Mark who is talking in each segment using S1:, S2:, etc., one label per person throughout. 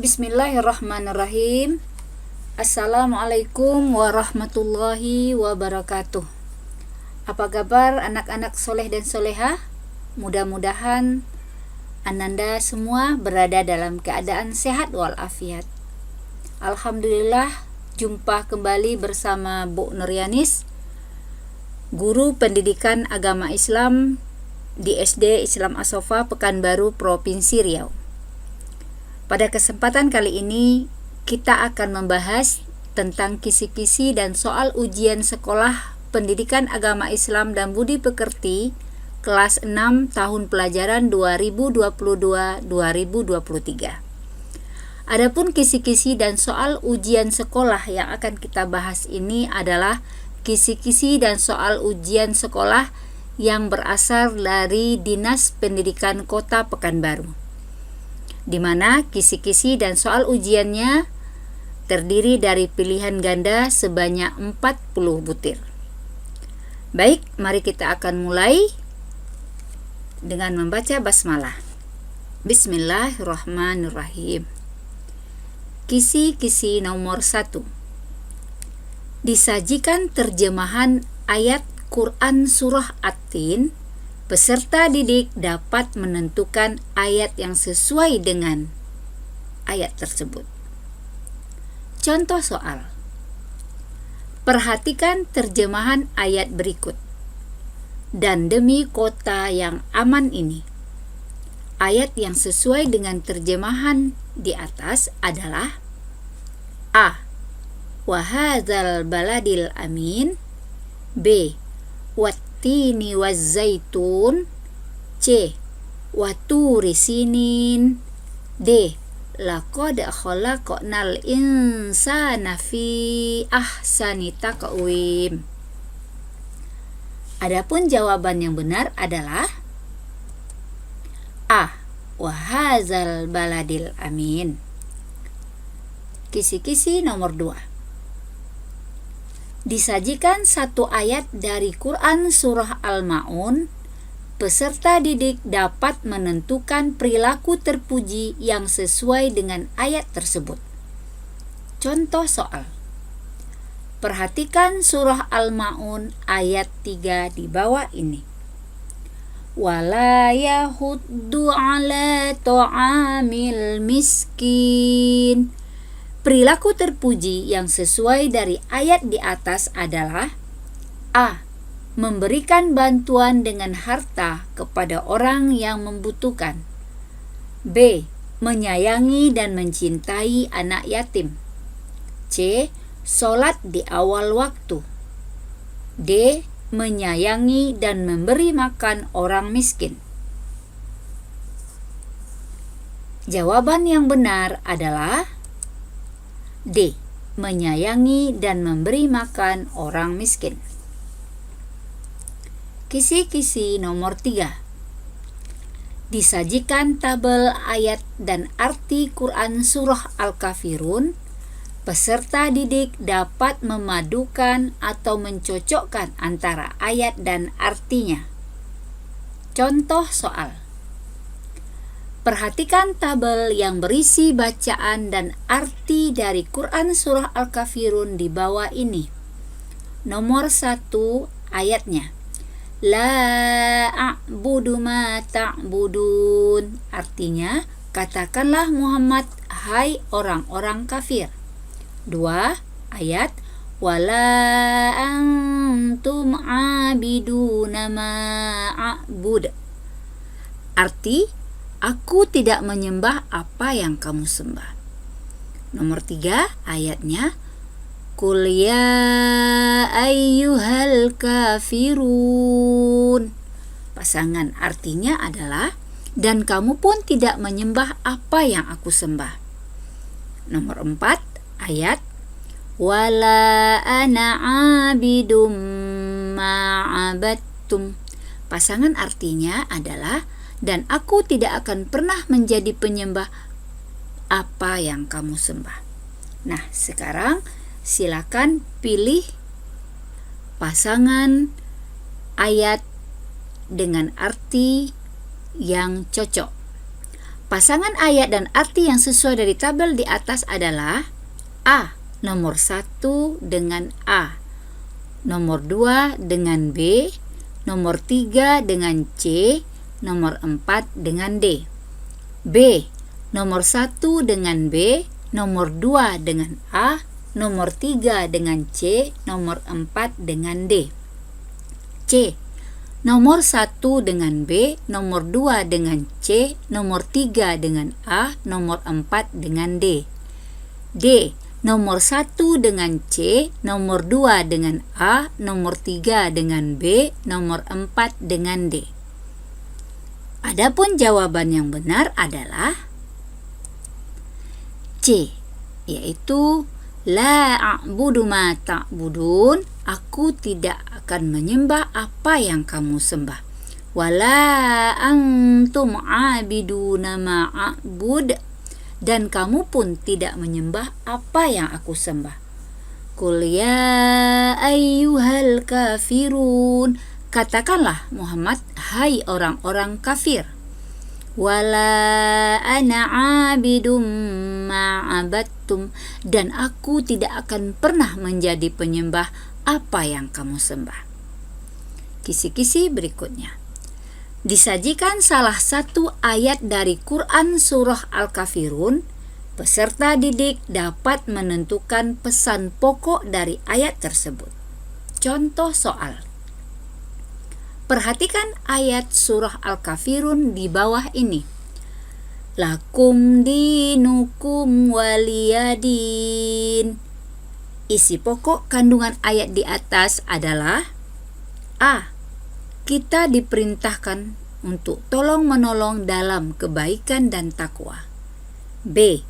S1: Bismillahirrahmanirrahim. Assalamualaikum warahmatullahi wabarakatuh. Apa kabar anak-anak soleh dan solehah? Mudah-mudahan Ananda semua berada dalam keadaan sehat walafiat. Alhamdulillah, jumpa kembali bersama Bu Nuryanis, guru pendidikan agama Islam di SD Islam As-Sofa Pekanbaru, Provinsi Riau. Pada kesempatan kali ini, kita akan membahas tentang kisi-kisi dan soal ujian sekolah pendidikan agama Islam dan budi pekerti kelas 6 tahun pelajaran 2022-2023. Adapun kisi-kisi dan soal ujian sekolah yang akan kita bahas ini adalah kisi-kisi dan soal ujian sekolah yang berasal dari Dinas Pendidikan Kota Pekanbaru, di mana kisi-kisi dan soal ujiannya terdiri dari pilihan ganda sebanyak 40 butir. Baik, mari kita akan mulai dengan membaca basmalah. Bismillahirrahmanirrahim. Kisi-kisi nomor 1. Disajikan terjemahan ayat Quran Surah At-Tin. Peserta didik dapat menentukan ayat yang sesuai dengan ayat tersebut. Contoh soal. Perhatikan terjemahan ayat berikut. Dan demi kota yang aman ini. Ayat yang sesuai dengan terjemahan di atas adalah A. Wahadzal baladil amin. B. Wattini wazzaitun. C. Waturi sinin. D. Laqad khalaqnal insana fi ahsani taqwim. Adapun jawaban yang benar adalah A. Wahadzal baladil amin. Kisi-kisi nomor 2. Disajikan satu ayat dari Quran Surah Al-Ma'un. Peserta didik dapat menentukan perilaku terpuji yang sesuai dengan ayat tersebut. Contoh soal. Perhatikan Surah Al-Ma'un ayat 3 di bawah ini. Wala yahuddu ala ta'amil miskin. Perilaku terpuji yang sesuai dari ayat di atas adalah A. Memberikan bantuan dengan harta kepada orang yang membutuhkan. B. Menyayangi dan mencintai anak yatim. C. Sholat di awal waktu. D. Menyayangi dan memberi makan orang miskin. Jawaban yang benar adalah D. Menyayangi dan memberi makan orang miskin. Kisi-kisi nomor 3. Disajikan tabel ayat dan arti Quran Surah Al-Kafirun. Peserta didik dapat memadukan atau mencocokkan antara ayat dan artinya. Contoh soal. Perhatikan tabel yang berisi bacaan dan arti dari Quran Surah Al-Kafirun di bawah ini. Nomor 1 ayatnya. La a'budu ma ta'budun. Artinya, katakanlah Muhammad, hai orang-orang kafir. 2 ayat. Wala antum abiduna ma a'bud. Arti, aku tidak menyembah apa yang kamu sembah. Nomor 3 ayatnya. Qul ya ayyuhal kafirun. Pasangan artinya adalah, dan kamu pun tidak menyembah apa yang aku sembah. Nomor 4 ayat. Wala ana abidum ma'abattum. Pasangan artinya adalah, dan aku tidak akan pernah menjadi penyembah apa yang kamu sembah. Nah, sekarang silakan pilih pasangan ayat dengan arti yang cocok. Pasangan ayat dan arti yang sesuai dari tabel di atas adalah A. Nomor 1 dengan A, nomor 2 dengan B, nomor 3 dengan C, nomor 4 dengan D. B. Nomor 1 dengan B, nomor 2 dengan A, nomor 3 dengan C, nomor 4 dengan D. C. Nomor 1 dengan B, nomor 2 dengan C, nomor 3 dengan A, nomor 4 dengan D. D. Nomor 1 dengan C, nomor 2 dengan A, nomor 3 dengan B, nomor 4 dengan D. Adapun jawaban yang benar adalah C, yaitu La a'budu ma ta'budun, aku tidak akan menyembah apa yang kamu sembah. Wala antum a'biduna ma a'bud, dan kamu pun tidak menyembah apa yang aku sembah. Qul ya ayyuhal kafirun, katakanlah Muhammad, hai orang-orang kafir. Wala ana 'abidum ma'abattum, dan aku tidak akan pernah menjadi penyembah apa yang kamu sembah. Kisi-kisi berikutnya. Disajikan salah satu ayat dari Quran Surah Al-Kafirun. Peserta didik dapat menentukan pesan pokok dari ayat tersebut. Contoh soal. Perhatikan ayat surah Al-Kafirun di bawah ini. Lakum dinukum waliyadin. Isi pokok kandungan ayat di atas adalah A. Kita diperintahkan untuk tolong-menolong dalam kebaikan dan takwa. B.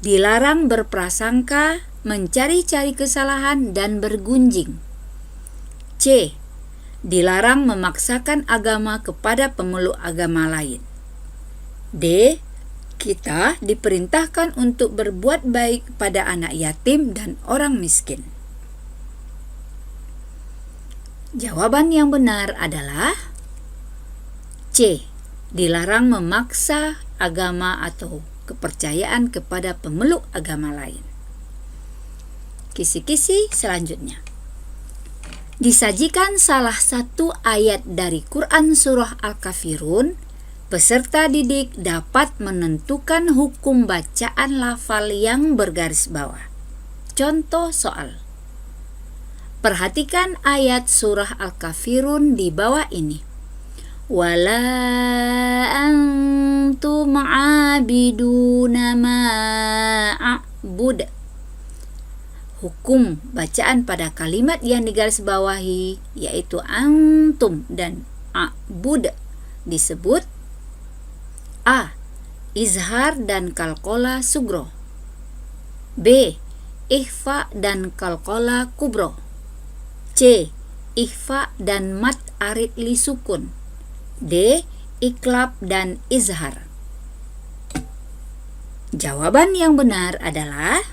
S1: Dilarang berprasangka, mencari-cari kesalahan, dan bergunjing. C. Dilarang memaksakan agama kepada pemeluk agama lain. D. Kita diperintahkan untuk berbuat baik pada anak yatim dan orang miskin. Jawaban yang benar adalah C. Dilarang memaksa agama atau kepercayaan kepada pemeluk agama lain. Kisi-kisi selanjutnya. Disajikan salah satu ayat dari Quran Surah Al-Kafirun. Peserta didik dapat menentukan hukum bacaan lafal yang bergaris bawah. Contoh soal. Perhatikan ayat surah Al-Kafirun di bawah ini. Wala antum a'biduna ma a'bud. Hukum bacaan pada kalimat yang digarisbawahi yaitu antum dan a'bud disebut A. Izhar dan qalqalah sugro. B. Ikhfa dan qalqalah kubro. C. Ikhfa dan mat arid li sukun. D. Iklab dan izhar. Jawaban yang benar adalah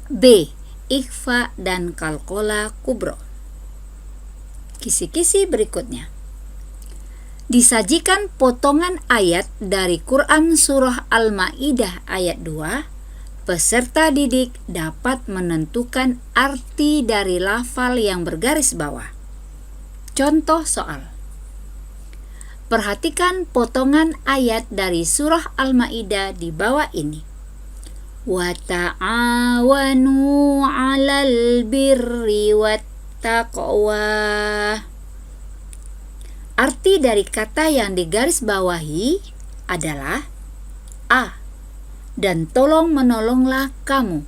S1: B. Ikhfa dan qalqalah kubro. Kisi-kisi berikutnya. Disajikan potongan ayat dari Quran Surah Al-Ma'idah ayat 2. Peserta didik dapat menentukan arti dari lafal yang bergaris bawah. Contoh soal. Perhatikan potongan ayat dari Surah Al-Ma'idah di bawah ini. Wa ta'awanu 'alal birri wat taqwa. Arti dari kata yang digarisbawahi adalah A. Dan tolong menolonglah kamu.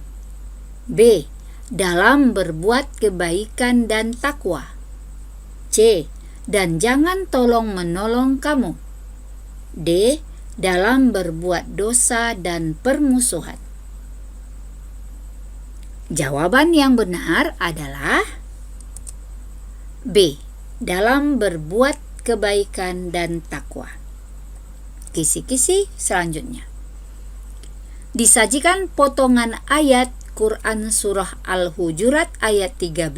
S1: B. Dalam berbuat kebaikan dan takwa. C. Dan jangan tolong menolong kamu. D. Dalam berbuat dosa dan permusuhan. Jawaban yang benar adalah B. Dalam berbuat kebaikan dan takwa. Kisi-kisi selanjutnya. Disajikan potongan ayat Quran Surah Al-Hujurat ayat 13.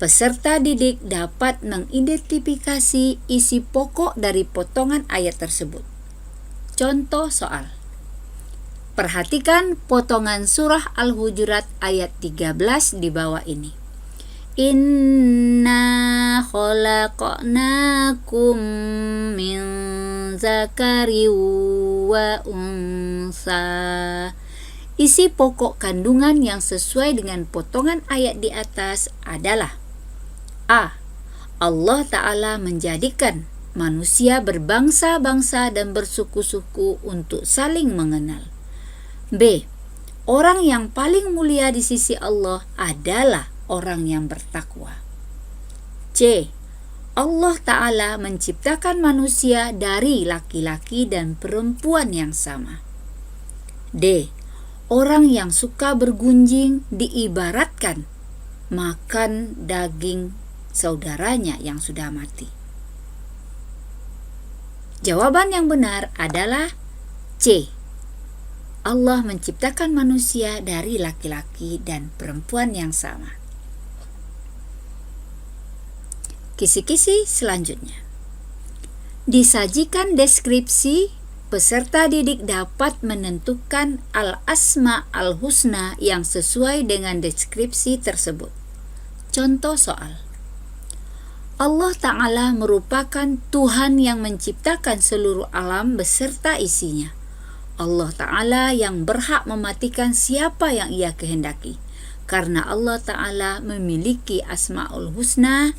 S1: Peserta didik dapat mengidentifikasi isi pokok dari potongan ayat tersebut. Contoh soal. Perhatikan potongan surah Al-Hujurat ayat 13 di bawah ini. Inna khalaqnakum min zakari wa unsa. Isi pokok kandungan yang sesuai dengan potongan ayat di atas adalah A. Allah Ta'ala menjadikan manusia berbangsa-bangsa dan bersuku-suku untuk saling mengenal. B. Orang yang paling mulia di sisi Allah adalah orang yang bertakwa. C. Allah Ta'ala menciptakan manusia dari laki-laki dan perempuan yang sama. D. Orang yang suka bergunjing diibaratkan makan daging saudaranya yang sudah mati. Jawaban yang benar adalah C. Allah menciptakan manusia dari laki-laki dan perempuan yang sama. Kisi-kisi selanjutnya. Disajikan deskripsi, peserta didik dapat menentukan al-asma al-husna yang sesuai dengan deskripsi tersebut. Contoh soal. Allah Ta'ala merupakan Tuhan yang menciptakan seluruh alam beserta isinya. Allah Ta'ala yang berhak mematikan siapa yang Ia kehendaki. Karena Allah Ta'ala memiliki asma'ul husna.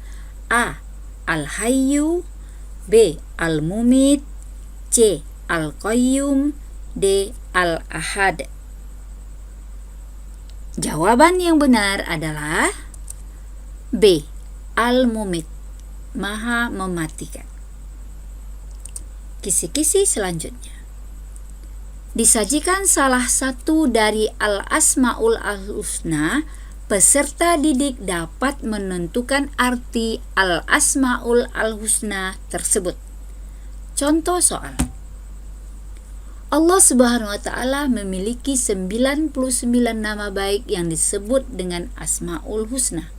S1: A. Al-Hayyu, B. Al-Mumit, C. Al-Qayyum, D. Al-Ahad. Jawaban yang benar adalah B. Al-Mumit, Maha mematikan. Kisi-kisi selanjutnya. Disajikan salah satu dari al-asma'ul al-husna, peserta didik dapat menentukan arti al-asma'ul al-husna tersebut. Contoh soal. Allah Subhanahu wa Ta'ala memiliki 99 nama baik yang disebut dengan Asmaul Husna.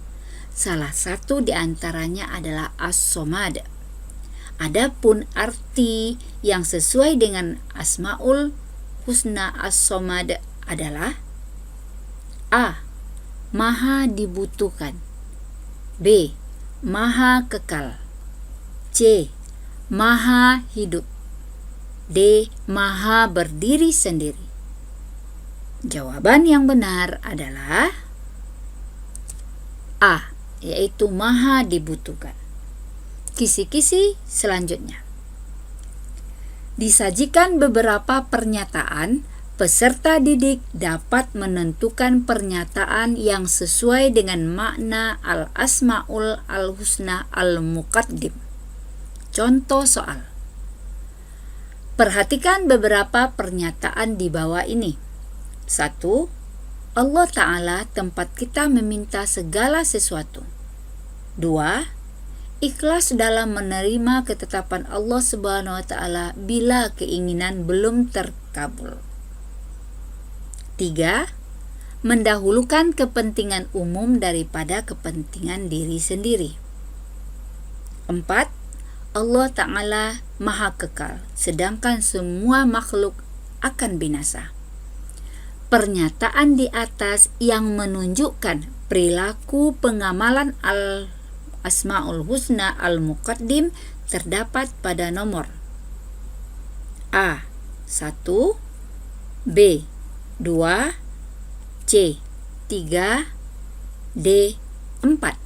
S1: Salah satu di antaranya adalah As-Somad. Adapun arti yang sesuai dengan Asmaul Husna As-Somad adalah A. Maha dibutuhkan, B. Maha kekal, C. Maha hidup, D. Maha berdiri sendiri. Jawaban yang benar adalah A, yaitu maha dibutuhkan. Kisi-kisi selanjutnya. Disajikan beberapa pernyataan, peserta didik dapat menentukan pernyataan yang sesuai dengan makna al-asma'ul al-husna al-muqaddim. Contoh soal. Perhatikan beberapa pernyataan di bawah ini. 1. Allah Ta'ala tempat kita meminta segala sesuatu. 2. Ikhlas dalam menerima ketetapan Allah Subhanahu wa Ta'ala bila keinginan belum terkabul. 3. Mendahulukan kepentingan umum daripada kepentingan diri sendiri. 4. Allah Ta'ala Maha Kekal, sedangkan semua makhluk akan binasa. Pernyataan di atas yang menunjukkan perilaku pengamalan al-asma'ul husna al-muqaddim terdapat pada nomor A. 1, B. 2, C. 3, D. 4.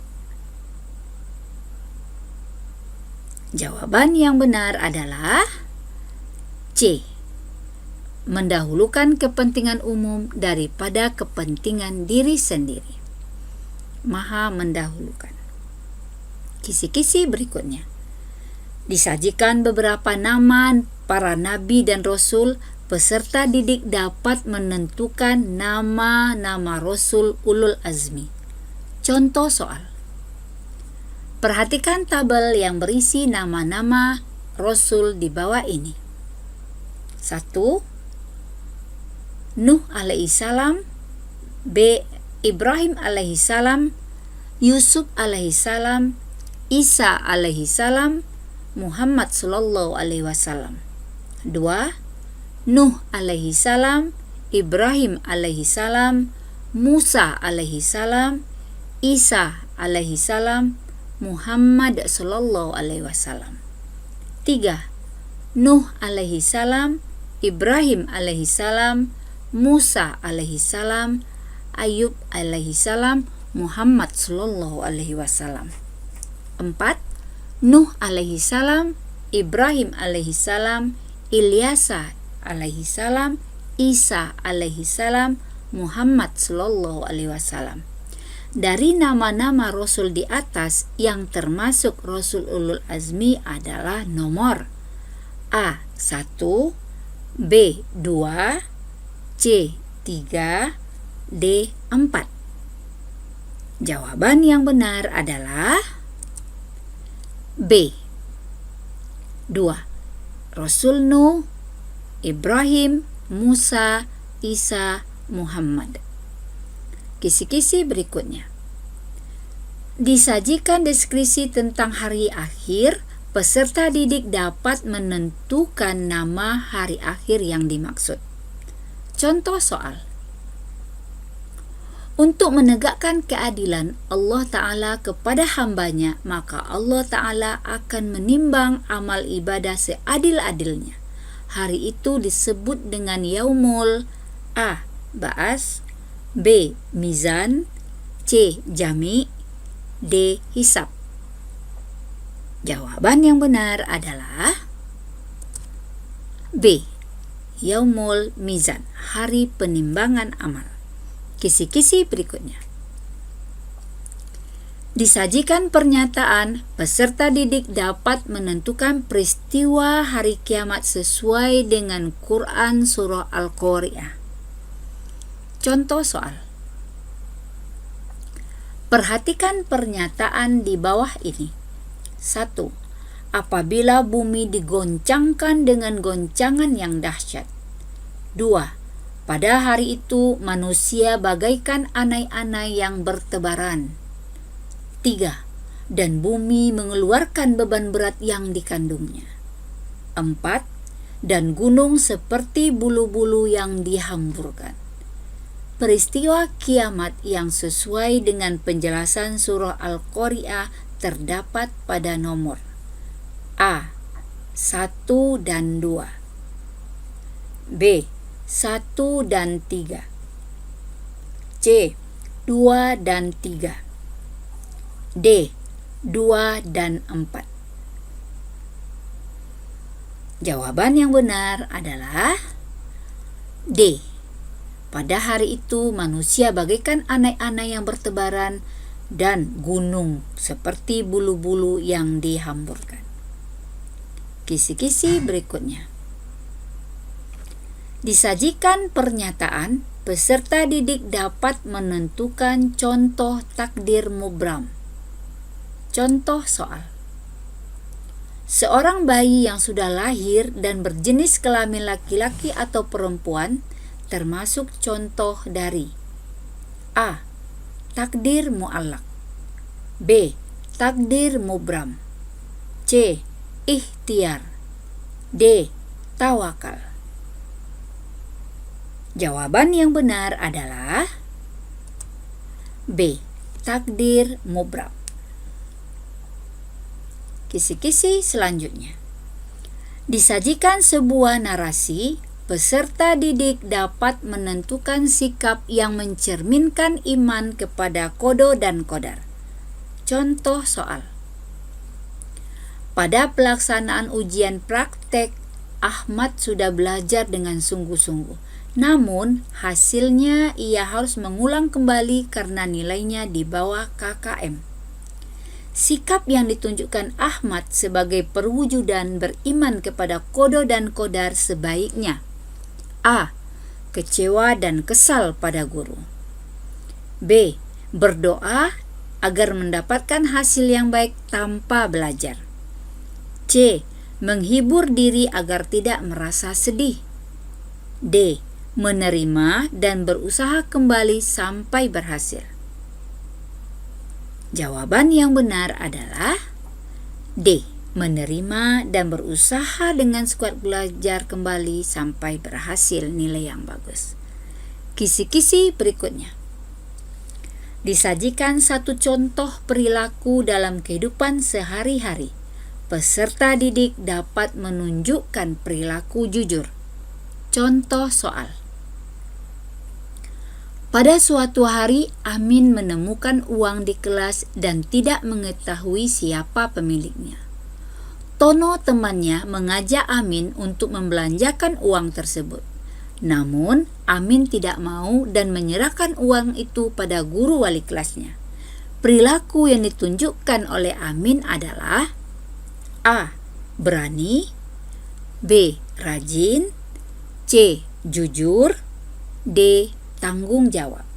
S1: Jawaban yang benar adalah C. Mendahulukan kepentingan umum daripada kepentingan diri sendiri. Maha mendahulukan. Kisi-kisi berikutnya. Disajikan beberapa nama para nabi dan rasul, peserta didik dapat menentukan nama-nama rasul ulul azmi. Contoh soal. Perhatikan tabel yang berisi nama-nama rasul di bawah ini. 1. Nuh alaihissalam, B. Ibrahim alaihissalam, Yusuf alaihissalam, Isa alaihissalam, Muhammad sallallahu alaihi wasallam. 2. Nuh alaihi salam, Ibrahim alaihi salam, Musa alaihi salam, Isa alaihi salam, Muhammad sallallahu alaihi wasallam. 3. Nuh alaihi salam, Ibrahim alaihi salam, Musa alaihi salam, Ayub alaihi salam, Muhammad sallallahu alaihi wasallam. 4. Nuh alaihi salam, Ibrahim alaihi salam, Ilyasa alaihi salam, Isa alaihi salam, Muhammad sallallahu alaihi wasallam. Dari nama-nama Rasul di atas yang termasuk Rasul Ulul Azmi adalah nomor A 1, B 2, C 3, D 4. Jawaban yang benar adalah B 2. Rasul Nuh, Ibrahim, Musa, Isa, Muhammad. Kisi-kisi berikutnya. Disajikan deskripsi tentang hari akhir, peserta didik dapat menentukan nama hari akhir yang dimaksud. Contoh soal. Untuk menegakkan keadilan Allah Ta'ala kepada hambanya, maka Allah Ta'ala akan menimbang amal ibadah seadil-adilnya. Hari itu disebut dengan Yaumul A. Ba'as, B. Mizan, C. Jami, D. Hisab. Jawaban yang benar adalah B. Yaumul Mizan, hari penimbangan amal. Kisi-kisi berikutnya. Disajikan pernyataan, peserta didik dapat menentukan peristiwa hari kiamat sesuai dengan Quran Surah Al-Qari'ah. Contoh soal. Perhatikan pernyataan di bawah ini. 1. Apabila bumi digoncangkan dengan goncangan yang dahsyat. 2. Pada hari itu manusia bagaikan anai-anai yang bertebaran. 3. Dan bumi mengeluarkan beban berat yang dikandungnya. 4. Dan gunung seperti bulu-bulu yang dihamburkan. Peristiwa kiamat yang sesuai dengan penjelasan surah Al-Qari'ah terdapat pada nomor A. 1 dan 2, B. 1 dan 3, C. 2 dan 3, D. 2 dan 4. Jawaban yang benar adalah D. Pada hari itu manusia bagaikan anai-anai yang bertebaran dan gunung seperti bulu-bulu yang dihamburkan. Kisi-kisi berikutnya. Disajikan pernyataan, peserta didik dapat menentukan contoh takdir mubram. Contoh soal. Seorang bayi yang sudah lahir dan berjenis kelamin laki-laki atau perempuan termasuk contoh dari A. Takdir mu'allaq, B. Takdir mubram, C. Ikhtiar, D. Tawakal. Jawaban yang benar adalah B. Takdir mubram. Kisi-kisi selanjutnya. Disajikan sebuah narasi, peserta didik dapat menentukan sikap yang mencerminkan iman kepada qada dan qadar. Contoh soal. Pada pelaksanaan ujian praktek, Ahmad sudah belajar dengan sungguh-sungguh. Namun, hasilnya ia harus mengulang kembali karena nilainya di bawah KKM. Sikap yang ditunjukkan Ahmad sebagai perwujudan beriman kepada qada dan qadar sebaiknya A. Kecewa dan kesal pada guru, B. Berdoa agar mendapatkan hasil yang baik tanpa belajar, C. Menghibur diri agar tidak merasa sedih, D. Menerima dan berusaha kembali sampai berhasil. Jawaban yang benar adalah D. menerima dan berusaha dengan sekuat belajar kembali sampai berhasil nilai yang bagus. Kisi-kisi berikutnya. Disajikan satu contoh perilaku dalam kehidupan sehari-hari. Peserta didik dapat menunjukkan perilaku jujur. Contoh soal. Pada suatu hari, Amin menemukan uang di kelas dan tidak mengetahui siapa pemiliknya. Tono temannya mengajak Amin untuk membelanjakan uang tersebut. Namun, Amin tidak mau dan menyerahkan uang itu pada guru wali kelasnya. Perilaku yang ditunjukkan oleh Amin adalah A. Berani, B. Rajin, C. Jujur, D. Tanggung jawab.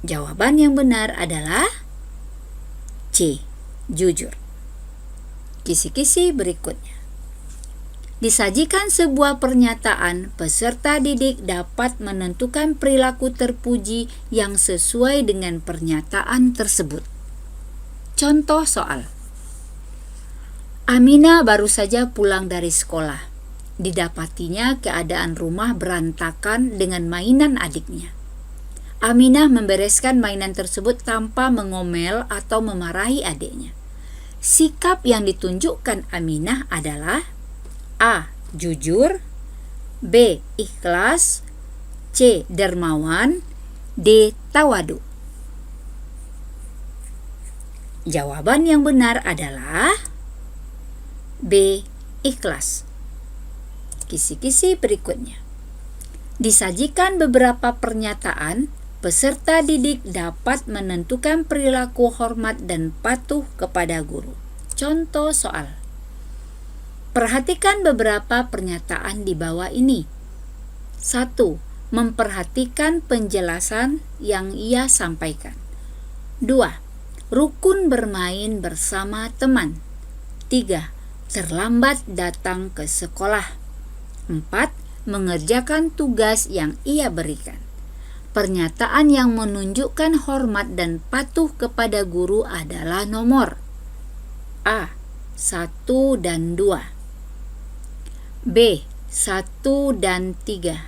S1: Jawaban yang benar adalah C. Jujur. Kisi-kisi berikutnya. Disajikan sebuah pernyataan, peserta didik dapat menentukan perilaku terpuji yang sesuai dengan pernyataan tersebut. Contoh soal. Aminah baru saja pulang dari sekolah. Didapatinya keadaan rumah berantakan dengan mainan adiknya. Aminah membereskan mainan tersebut tanpa mengomel atau memarahi adiknya. Sikap yang ditunjukkan Aminah adalah A. Jujur, B. Ikhlas, C. Dermawan, D. Tawadu. Jawaban yang benar adalah B. Ikhlas. Kisi-kisi berikutnya. Disajikan beberapa pernyataan, peserta didik dapat menentukan perilaku hormat dan patuh kepada guru. Contoh soal. Perhatikan beberapa pernyataan di bawah ini. 1. Memperhatikan penjelasan yang ia sampaikan. 2. Rukun bermain bersama teman. 3. Terlambat datang ke sekolah. 4. Mengerjakan tugas yang ia berikan. Pernyataan yang menunjukkan hormat dan patuh kepada guru adalah nomor A. 1 dan 2, B. 1 dan 3,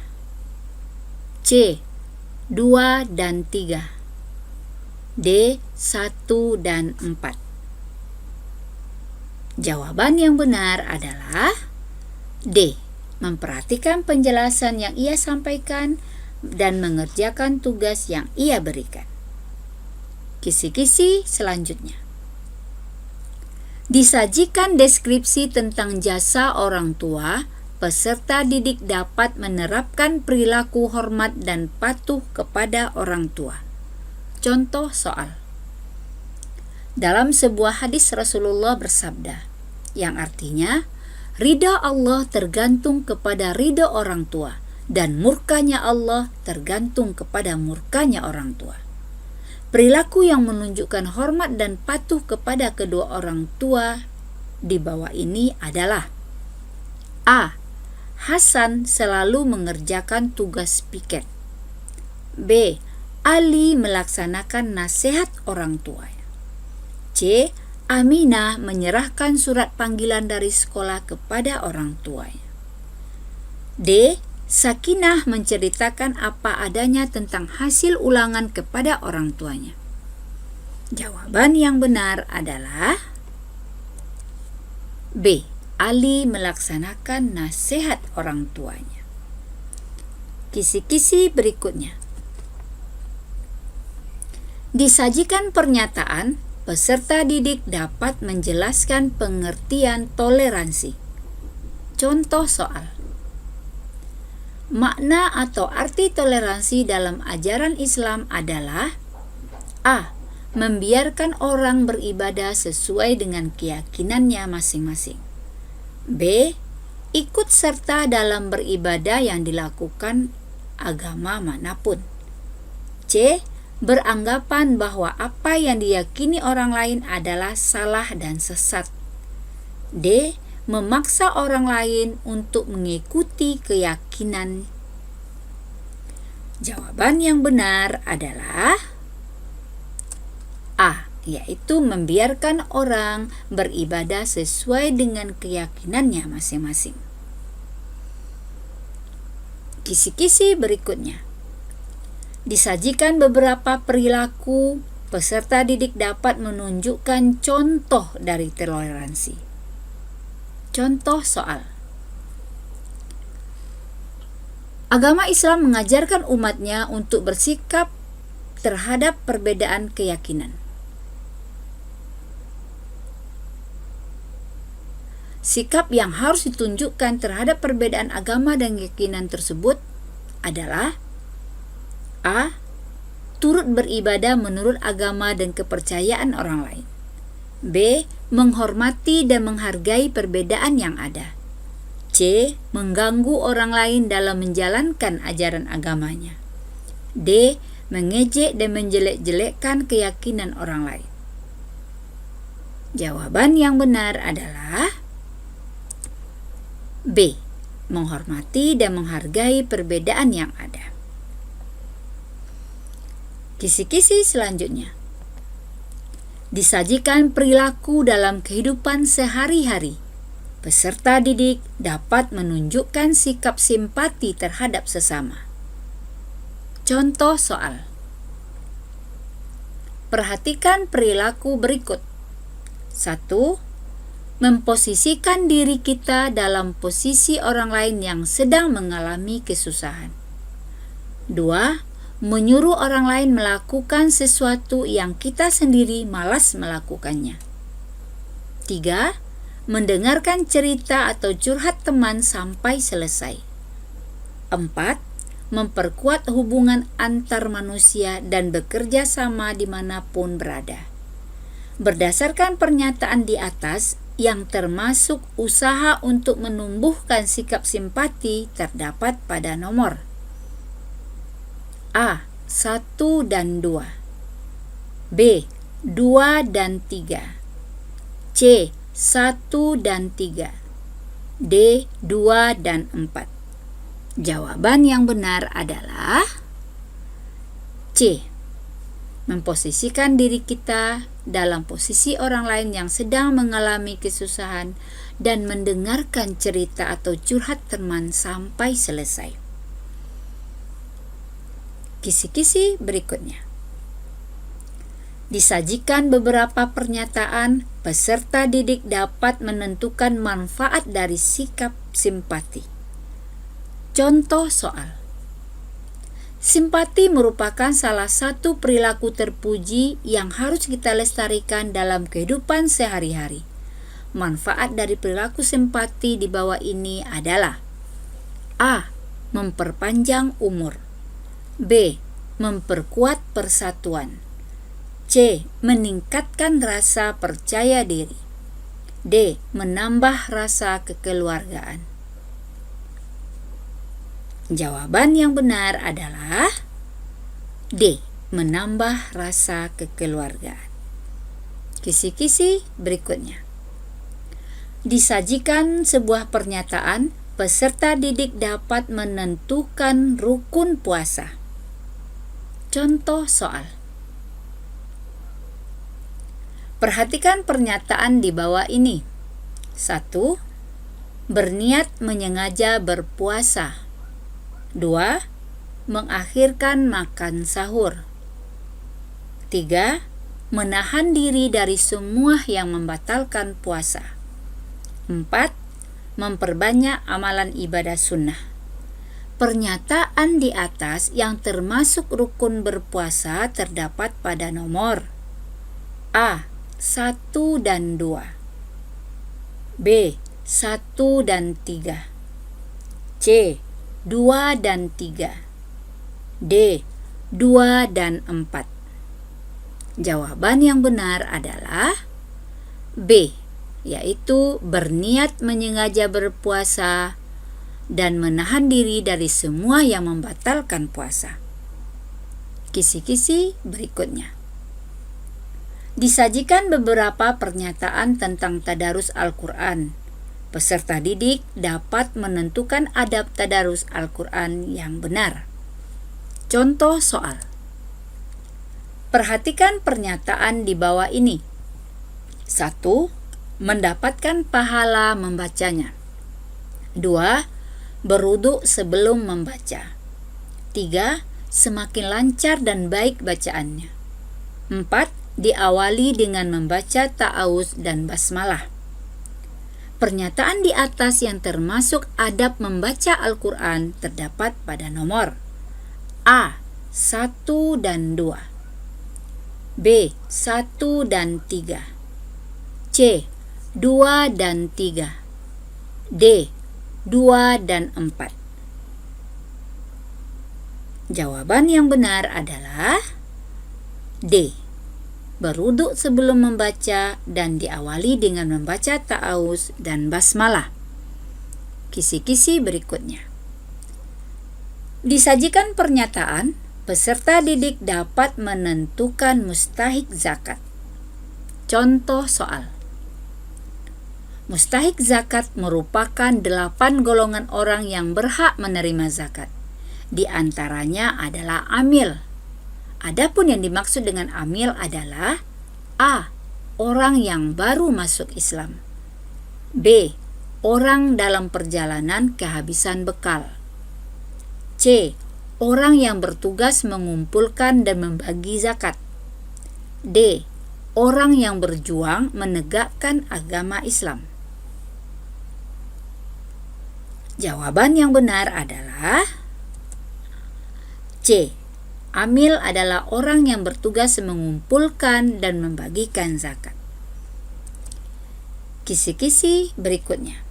S1: C. 2 dan 3, D. 1 dan 4. Jawaban yang benar adalah D. Memperhatikan penjelasan yang ia sampaikan dan mengerjakan tugas yang ia berikan. Kisi-kisi selanjutnya. Disajikan deskripsi tentang jasa orang tua, peserta didik dapat menerapkan perilaku hormat dan patuh kepada orang tua. Contoh soal. Dalam sebuah hadis Rasulullah bersabda, yang artinya, ridha Allah tergantung kepada ridha orang tua, dan murkanya Allah tergantung kepada murkanya orang tua. Perilaku yang menunjukkan hormat dan patuh kepada kedua orang tua di bawah ini adalah A. Hasan selalu mengerjakan tugas piket. B. Ali melaksanakan nasihat orang tua. C. Aminah menyerahkan surat panggilan dari sekolah kepada orang tuanya. D. Sakinah menceritakan apa adanya tentang hasil ulangan kepada orang tuanya. Jawaban yang benar adalah B. Ali melaksanakan nasihat orang tuanya. Kisi-kisi berikutnya. Disajikan pernyataan, peserta didik dapat menjelaskan pengertian toleransi. Contoh soal. Makna atau arti toleransi dalam ajaran Islam adalah A. Membiarkan orang beribadah sesuai dengan keyakinannya masing-masing. B. Ikut serta dalam beribadah yang dilakukan agama manapun. C. Beranggapan bahwa apa yang diyakini orang lain adalah salah dan sesat. D. Memaksa orang lain untuk mengikuti keyakinan. Jawaban yang benar adalah A. yaitu membiarkan orang beribadah sesuai dengan keyakinannya masing-masing. Kisi-kisi berikutnya. Disajikan beberapa perilaku, peserta didik dapat menunjukkan contoh dari toleransi. Contoh soal. Agama Islam mengajarkan umatnya untuk bersikap terhadap perbedaan keyakinan. Sikap yang harus ditunjukkan terhadap perbedaan agama dan keyakinan tersebut adalah A. Turut beribadah menurut agama dan kepercayaan orang lain. B. Menghormati dan menghargai perbedaan yang ada. C. Mengganggu orang lain dalam menjalankan ajaran agamanya. D. Mengejek dan menjelek-jelekkan keyakinan orang lain. Jawaban yang benar adalah B. Menghormati dan menghargai perbedaan yang ada. Kisi-kisi selanjutnya. Disajikan perilaku dalam kehidupan sehari-hari. Peserta didik dapat menunjukkan sikap simpati terhadap sesama. Contoh soal. Perhatikan perilaku berikut. 1. Memposisikan diri kita dalam posisi orang lain yang sedang mengalami kesusahan. 2. Menyuruh orang lain melakukan sesuatu yang kita sendiri malas melakukannya. 3. Mendengarkan cerita atau curhat teman sampai selesai. 4. Memperkuat hubungan antar manusia dan bekerja sama dimanapun berada. Berdasarkan pernyataan di atas, yang termasuk usaha untuk menumbuhkan sikap simpati terdapat pada nomor A. 1 dan 2, B. 2 dan 3, C. 1 dan 3, D. 2 dan 4. Jawaban yang benar adalah C. Memposisikan diri kita dalam posisi orang lain yang sedang mengalami kesusahan dan mendengarkan cerita atau curhat teman sampai selesai. Kisi-kisi berikutnya. Disajikan beberapa pernyataan, peserta didik dapat menentukan manfaat dari sikap simpati. Contoh soal. Simpati merupakan salah satu perilaku terpuji yang harus kita lestarikan dalam kehidupan sehari-hari. Manfaat dari perilaku simpati di bawah ini adalah A. Memperpanjang umur. B. Memperkuat persatuan. C. Meningkatkan rasa percaya diri. D. Menambah rasa kekeluargaan. Jawaban yang benar adalah D. Menambah rasa kekeluargaan. Kisi-kisi berikutnya. Disajikan sebuah pernyataan, peserta didik dapat menentukan rukun puasa. Contoh soal. Perhatikan pernyataan di bawah ini. 1. Berniat menyengaja berpuasa. 2. Mengakhirkan makan sahur. 3. Menahan diri dari semua yang membatalkan puasa. 4. Memperbanyak amalan ibadah sunnah. Pernyataan di atas yang termasuk rukun berpuasa terdapat pada nomor A. 1 dan 2, B. 1 dan 3, C. 2 dan 3, D. 2 dan 4. Jawaban yang benar adalah B, yaitu berniat menyengaja berpuasa dan menahan diri dari semua yang membatalkan puasa. Kisi-kisi berikutnya. Disajikan beberapa pernyataan tentang tadarus Al-Quran. Peserta didik dapat menentukan adab tadarus Al-Quran yang benar. Contoh soal. Perhatikan pernyataan di bawah ini. 1. Mendapatkan pahala membacanya. 2. Berwudu sebelum membaca. 3. Semakin lancar dan baik bacaannya. 4. Diawali dengan membaca ta'awuz dan basmalah. Pernyataan di atas yang termasuk adab membaca Al-Quran terdapat pada nomor A. 1 dan 2, B. 1 dan 3, C. 2 dan 3, D. 2 dan 4. Jawaban yang benar adalah D. Berwudu sebelum membaca dan diawali dengan membaca ta'awuz dan basmalah. Kisi-kisi berikutnya. Disajikan pernyataan, peserta didik dapat menentukan mustahik zakat. Contoh soal. Mustahik zakat merupakan 8 golongan orang yang berhak menerima zakat. Di antaranya adalah amil. Adapun yang dimaksud dengan amil adalah A. Orang yang baru masuk Islam, B. Orang dalam perjalanan kehabisan bekal, C. Orang yang bertugas mengumpulkan dan membagi zakat, D. Orang yang berjuang menegakkan agama Islam. Jawaban yang benar adalah C. Amil adalah orang yang bertugas mengumpulkan dan membagikan zakat. Kisi-kisi berikutnya.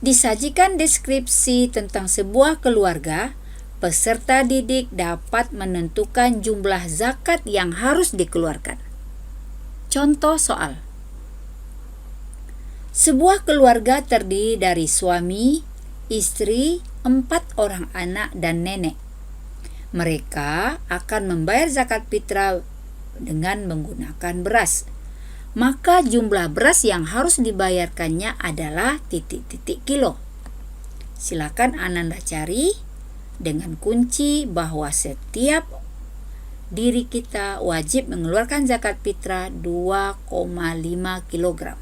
S1: Disajikan deskripsi tentang sebuah keluarga, peserta didik dapat menentukan jumlah zakat yang harus dikeluarkan. Contoh soal. Sebuah keluarga terdiri dari suami, istri, 4 orang anak, dan nenek. Mereka akan membayar zakat fitrah dengan menggunakan beras. Maka jumlah beras yang harus dibayarkannya adalah titik-titik kilo. Silakan Ananda cari dengan kunci bahwa setiap diri kita wajib mengeluarkan zakat fitrah 2,5 kg.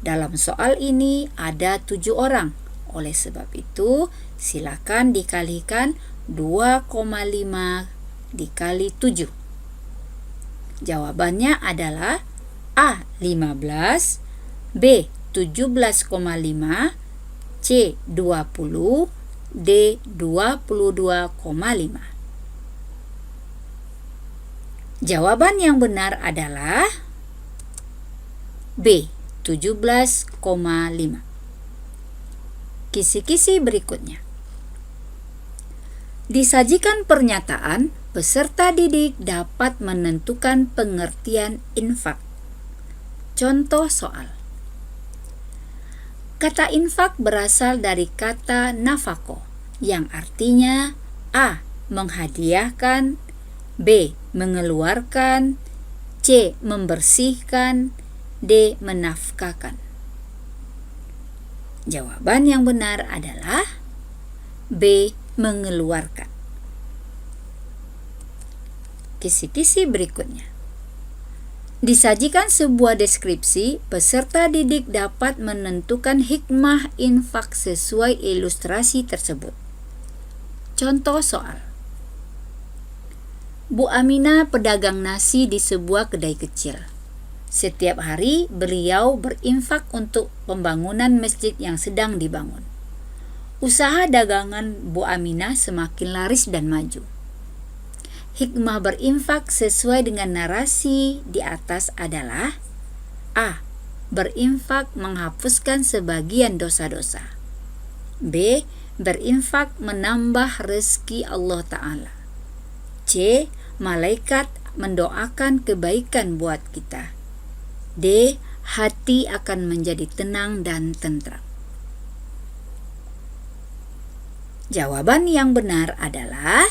S1: Dalam soal ini ada 7 orang. Oleh sebab itu, silakan dikalikan 2,5 dikali 7. Jawabannya adalah A. 15, B. 17,5, C. 20, D. 22,5. Jawaban yang benar adalah B. 17,5. Kisi-kisi berikutnya. Disajikan pernyataan, peserta didik dapat menentukan pengertian infak. Contoh soal. Kata infak berasal dari kata nafako, yang artinya A. menghadiahkan, B. mengeluarkan, C. membersihkan, D. menafkahkan. Jawaban yang benar adalah B. mengeluarkan. Kisi-kisi berikutnya. Disajikan sebuah deskripsi, peserta didik dapat menentukan hikmah infak sesuai ilustrasi tersebut. Contoh soal. Bu Aminah pedagang nasi di sebuah kedai kecil. Setiap hari beliau berinfak untuk pembangunan masjid yang sedang dibangun. Usaha dagangan Bu Aminah semakin laris dan maju. Hikmah berinfak sesuai dengan narasi di atas adalah A. Berinfak menghapuskan sebagian dosa-dosa, B. Berinfak menambah rezeki Allah Ta'ala, C. Malaikat mendoakan kebaikan buat kita, D. Hati akan menjadi tenang dan tentram. Jawaban yang benar adalah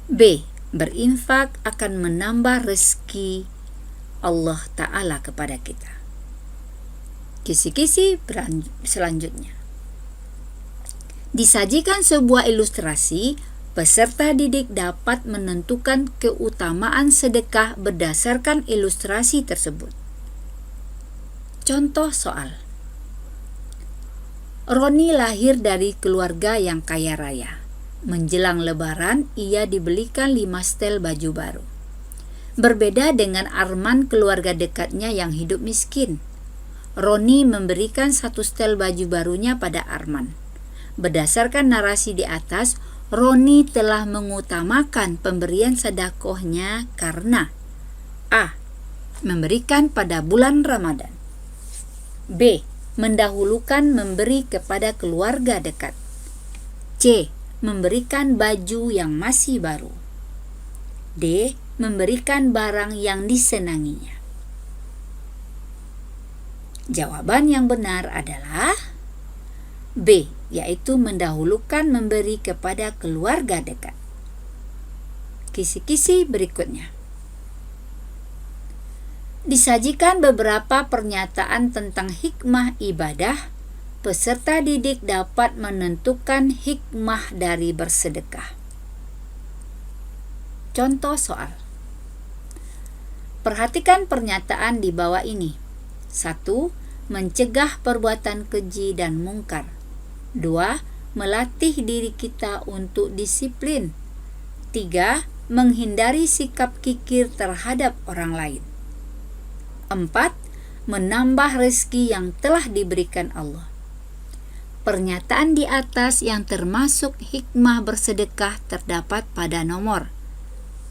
S1: B. Berinfak akan menambah rezeki Allah Ta'ala kepada kita. Kisi-kisi selanjutnya. Disajikan sebuah ilustrasi, Peserta didik dapat menentukan keutamaan sedekah berdasarkan ilustrasi tersebut. Contoh soal. Roni lahir dari keluarga yang kaya raya. Menjelang Lebaran, ia dibelikan 5 setel baju baru. Berbeda dengan Arman, keluarga dekatnya yang hidup miskin. Roni memberikan 1 setel baju barunya pada Arman. Berdasarkan narasi di atas, Roni telah mengutamakan pemberian sedekahnya karena A. Memberikan pada bulan Ramadan, B. Mendahulukan memberi kepada keluarga dekat, C. Memberikan baju yang masih baru, D. Memberikan barang yang disenanginya. Jawaban yang benar adalah B, yaitu mendahulukan memberi kepada keluarga dekat. Kisi-kisi berikutnya. Disajikan beberapa pernyataan tentang hikmah ibadah. Peserta didik dapat menentukan hikmah dari bersedekah. Contoh soal. Perhatikan pernyataan di bawah ini. 1. Mencegah perbuatan keji dan mungkar. 2. Melatih diri kita untuk disiplin. 3. Menghindari sikap kikir terhadap orang lain. 4. Menambah rezeki yang telah diberikan Allah. Pernyataan di atas yang termasuk hikmah bersedekah terdapat pada nomor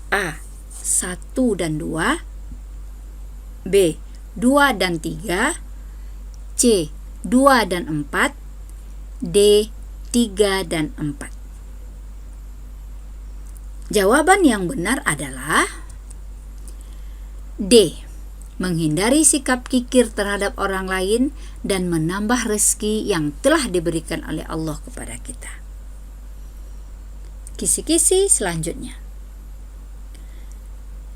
S1: A. 1 dan 2, B. 2 dan 3, C. 2 dan 4, D. 3 dan 4. Jawaban yang benar adalah D. Menghindari sikap kikir terhadap orang lain dan menambah rezeki yang telah diberikan oleh Allah kepada kita. Kisi-kisi selanjutnya.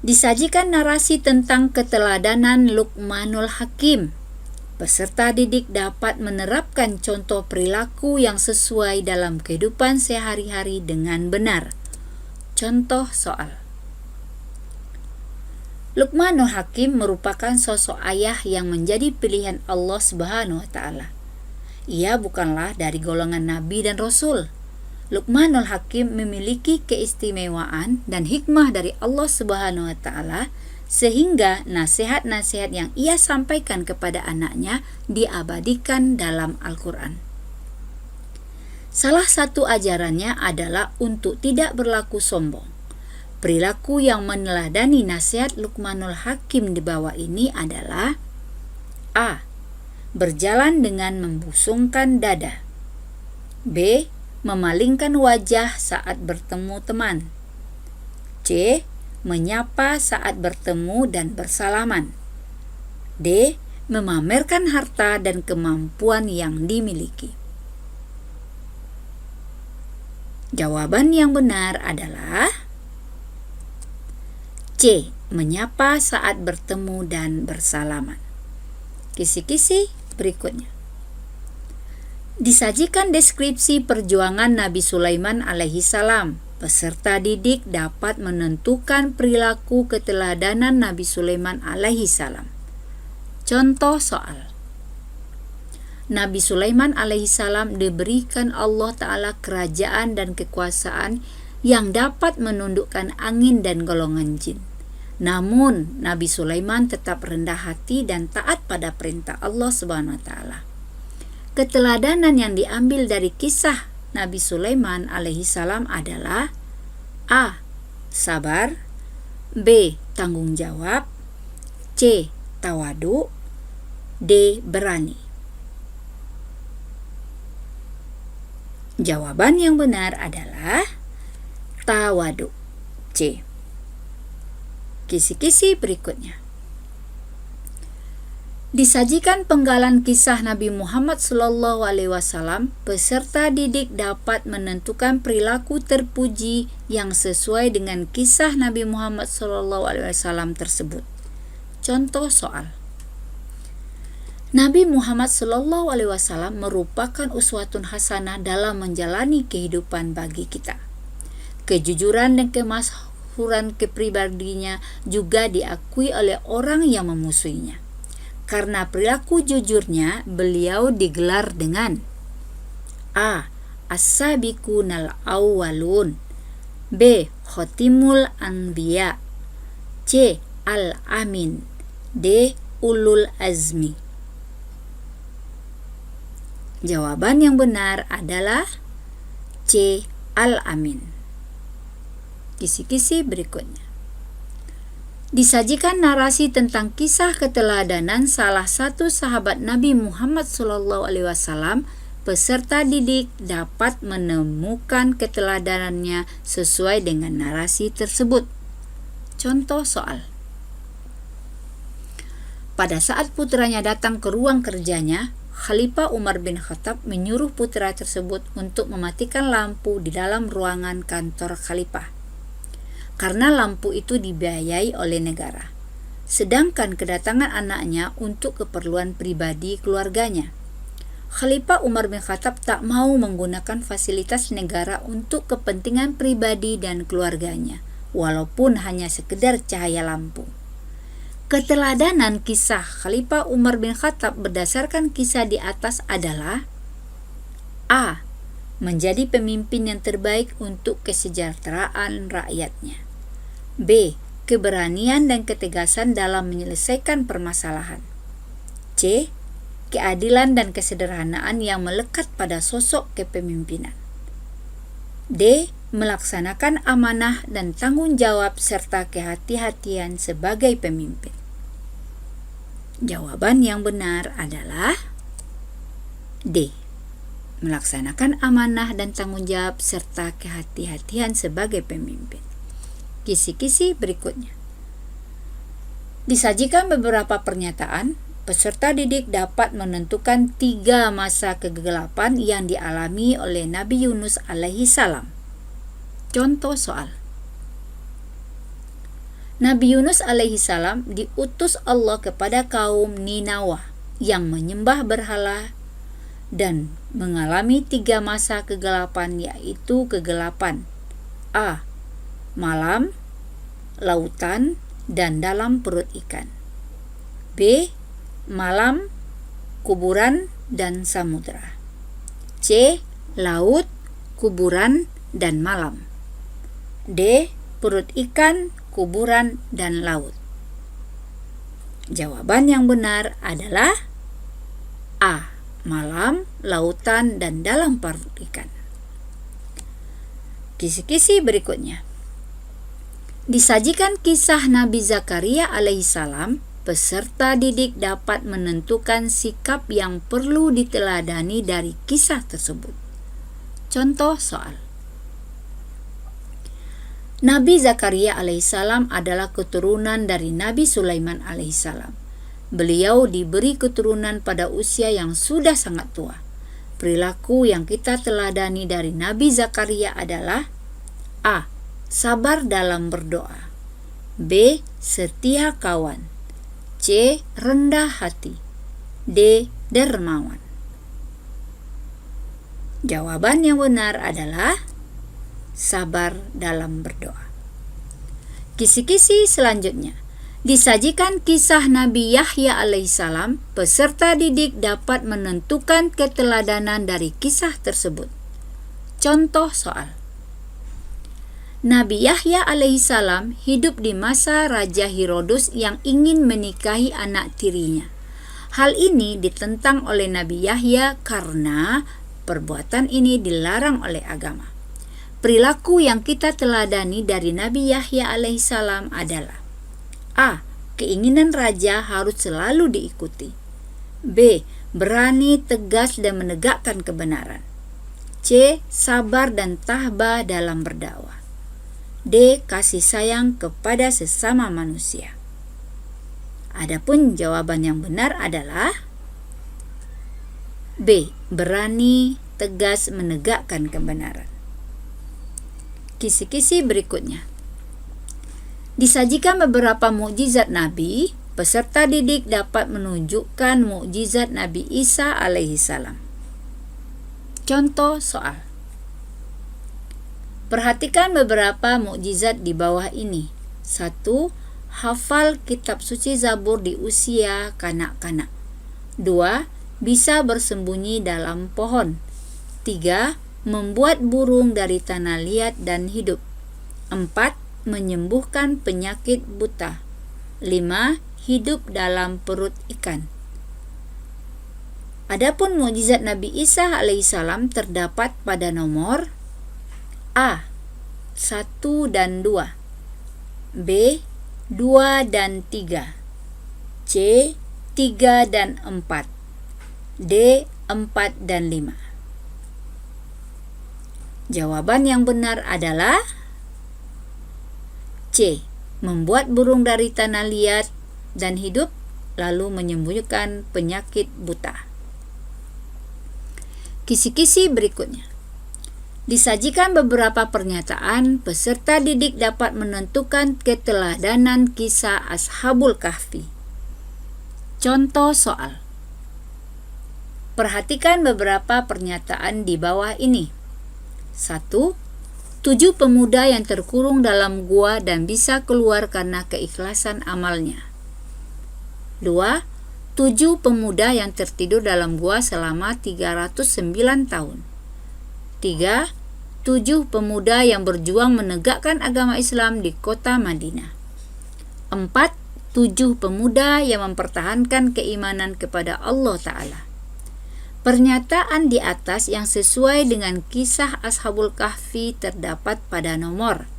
S1: Disajikan narasi tentang keteladanan Luqmanul Hakim. Peserta didik dapat menerapkan contoh perilaku yang sesuai dalam kehidupan sehari-hari dengan benar. Contoh soal. Luqmanul Hakim merupakan sosok ayah yang menjadi pilihan Allah Subhanahu wa Ta'ala. Ia bukanlah dari golongan nabi dan rasul. Luqmanul Hakim memiliki keistimewaan dan hikmah dari Allah Subhanahu wa Ta'ala sehingga nasihat-nasihat yang ia sampaikan kepada anaknya diabadikan dalam Al-Quran. Salah satu ajarannya adalah untuk tidak berlaku sombong. Perilaku yang meneladani nasihat Luqmanul Hakim di bawah ini adalah A. Berjalan dengan membusungkan dada, B. Memalingkan wajah saat bertemu teman, C. Menyapa saat bertemu dan bersalaman, D. Memamerkan harta dan kemampuan yang dimiliki. Jawaban yang benar adalah C. Menyapa saat bertemu dan bersalaman. Kisi-kisi berikutnya. Disajikan deskripsi perjuangan Nabi Sulaiman alaihi salam. Peserta didik dapat menentukan perilaku keteladanan Nabi Sulaiman alaihi salam. Contoh soal. Nabi Sulaiman alaihi salam diberikan Allah Ta'ala kerajaan dan kekuasaan yang dapat menundukkan angin dan golongan jin. Namun, Nabi Sulaiman tetap rendah hati dan taat pada perintah Allah Subhanahu wa Ta'ala. Keteladanan yang diambil dari kisah Nabi Sulaiman alaihi salam adalah A. Sabar, B. Tanggung jawab, C. Tawadu, D. Berani. Jawaban yang benar adalah tawadu, C. Kisi-kisi berikutnya. Disajikan penggalan kisah Nabi Muhammad SAW, peserta didik dapat menentukan perilaku terpuji yang sesuai dengan kisah Nabi Muhammad SAW tersebut. Contoh soal. Nabi Muhammad SAW merupakan uswatun hasanah dalam menjalani kehidupan bagi kita. Kejujuran dan kemasyhuran kepribadinya juga diakui oleh orang yang memusuhinya. Karena perilaku jujurnya, beliau digelar dengan A. As-sabiqunal awwalun, B. Khotimul anbiya, C. Al-amin, D. Ulul azmi. Jawaban yang benar adalah C. Al-amin. Kisi-kisi berikutnya. Disajikan narasi tentang kisah keteladanan salah satu sahabat Nabi Muhammad SAW. Peserta didik dapat menemukan keteladanannya sesuai dengan narasi tersebut. Contoh soal. Pada saat putranya datang ke ruang kerjanya, Khalifah Umar bin Khattab menyuruh putra tersebut untuk mematikan lampu di dalam ruangan kantor Khalifah, karena lampu itu dibiayai oleh negara, sedangkan kedatangan anaknya untuk keperluan pribadi keluarganya. Khalifah Umar bin Khattab tak mau menggunakan fasilitas negara untuk kepentingan pribadi dan keluarganya, walaupun hanya sekedar cahaya lampu. Keteladanan kisah Khalifah Umar bin Khattab berdasarkan kisah di atas adalah A. Menjadi pemimpin yang terbaik untuk kesejahteraan rakyatnya, B. Keberanian dan ketegasan dalam menyelesaikan permasalahan, C. Keadilan dan kesederhanaan yang melekat pada sosok kepemimpinan, D. Melaksanakan amanah dan tanggung jawab serta kehati-hatian sebagai pemimpin. Jawaban yang benar adalah D. Melaksanakan amanah dan tanggung jawab serta kehati-hatian sebagai pemimpin. Kisi-kisi berikutnya. Disajikan beberapa pernyataan. Peserta didik dapat menentukan 3 masa kegelapan yang dialami oleh Nabi Yunus alaihi salam. Contoh soal. Nabi Yunus alaihi salam diutus Allah kepada kaum Ninawah yang menyembah berhala dan mengalami 3 masa kegelapan, yaitu kegelapan A. Malam, lautan, dan dalam perut ikan, B. Malam, kuburan, dan samudra, C. Laut, kuburan, dan malam, D. Perut ikan, kuburan, dan laut. Jawaban yang benar adalah A. Malam, lautan, dan dalam perut ikan. Kisi-kisi berikutnya. Disajikan kisah Nabi Zakaria alaihissalam. Peserta didik dapat menentukan sikap yang perlu diteladani dari kisah tersebut. Contoh soal. Nabi Zakaria alaihissalam adalah keturunan dari Nabi Sulaiman alaihissalam. Beliau diberi keturunan pada usia yang sudah sangat tua. Perilaku yang kita teladani dari Nabi Zakaria adalah A. Sabar dalam berdoa, B. Setia kawan, C. Rendah hati, D. Dermawan. Jawaban yang benar adalah sabar dalam berdoa. Kisi-kisi selanjutnya. Disajikan kisah Nabi Yahya alaihissalam. Peserta didik dapat menentukan keteladanan dari kisah tersebut. Contoh soal. Nabi Yahya alaihissalam hidup di masa Raja Herodes yang ingin menikahi anak tirinya. Hal ini ditentang oleh Nabi Yahya karena perbuatan ini dilarang oleh agama. Perilaku yang kita teladani dari Nabi Yahya alaihissalam adalah A. Keinginan raja harus selalu diikuti, B. Berani, tegas, dan menegakkan kebenaran, C. Sabar dan tabah dalam berdakwah, D. Kasih sayang kepada sesama manusia. Adapun jawaban yang benar adalah B. Berani, tegas, menegakkan kebenaran. Kisi-kisi berikutnya. Disajikan beberapa mukjizat Nabi. Peserta didik dapat menunjukkan mukjizat Nabi Isa alaihissalam. Contoh soal. Perhatikan beberapa mukjizat di bawah ini. 1. Hafal kitab suci Zabur di usia kanak-kanak. 2. Bisa bersembunyi dalam pohon. 3. Membuat burung dari tanah liat dan hidup. 4. Menyembuhkan penyakit buta. 5. Hidup dalam perut ikan. Adapun mukjizat Nabi Isa alaihissalam terdapat pada nomor A. 1 dan 2, B. 2 dan 3, C. 3 dan 4, D. 4 dan 5. Jawaban yang benar adalah C. Membuat burung dari tanah liat dan hidup, lalu menyembuhkan penyakit buta. Kisi-kisi berikutnya. Disajikan beberapa pernyataan, peserta didik dapat menentukan keteladanan kisah Ashabul Kahfi. Contoh soal. Perhatikan beberapa pernyataan di bawah ini. 1. 7 pemuda yang terkurung dalam gua dan bisa keluar karena keikhlasan amalnya. 2. 7 pemuda yang tertidur dalam gua selama 309 tahun. 3. 7 pemuda yang berjuang menegakkan agama Islam di kota Madinah. 4. 7 pemuda yang mempertahankan keimanan kepada Allah Ta'ala. Pernyataan di atas yang sesuai dengan kisah Ashabul Kahfi terdapat pada nomor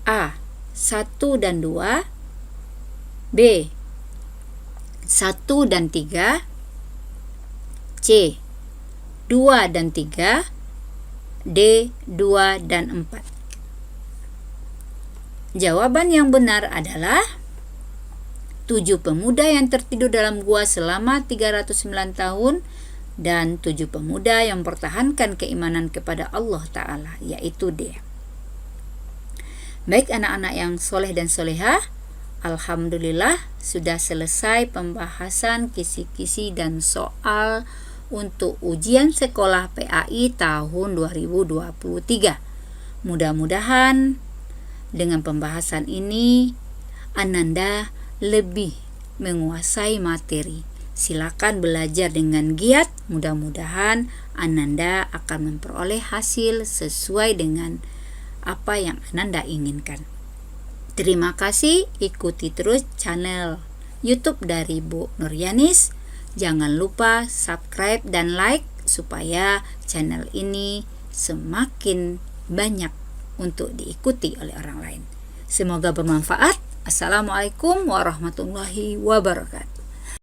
S1: A. 1 dan 2, B. 1 dan 3, C. 2 dan 3, D. 2 dan 4. Jawaban yang benar adalah 7 pemuda yang tertidur dalam gua selama 309 tahun dan 7 pemuda yang mempertahankan keimanan kepada Allah Ta'ala, yaitu D. Baik anak-anak yang soleh dan solehah, alhamdulillah sudah selesai pembahasan kisi-kisi dan soal untuk ujian sekolah PAI tahun 2023. Mudah-mudahan dengan pembahasan ini Ananda lebih menguasai materi. Silakan belajar dengan giat. Mudah-mudahan Ananda akan memperoleh hasil sesuai dengan apa yang Ananda inginkan. Terima kasih, ikuti terus channel YouTube dari Bu Nuryanis. Jangan lupa subscribe dan like supaya channel ini semakin banyak untuk diikuti oleh orang lain. Semoga bermanfaat. Assalamualaikum warahmatullahi wabarakatuh.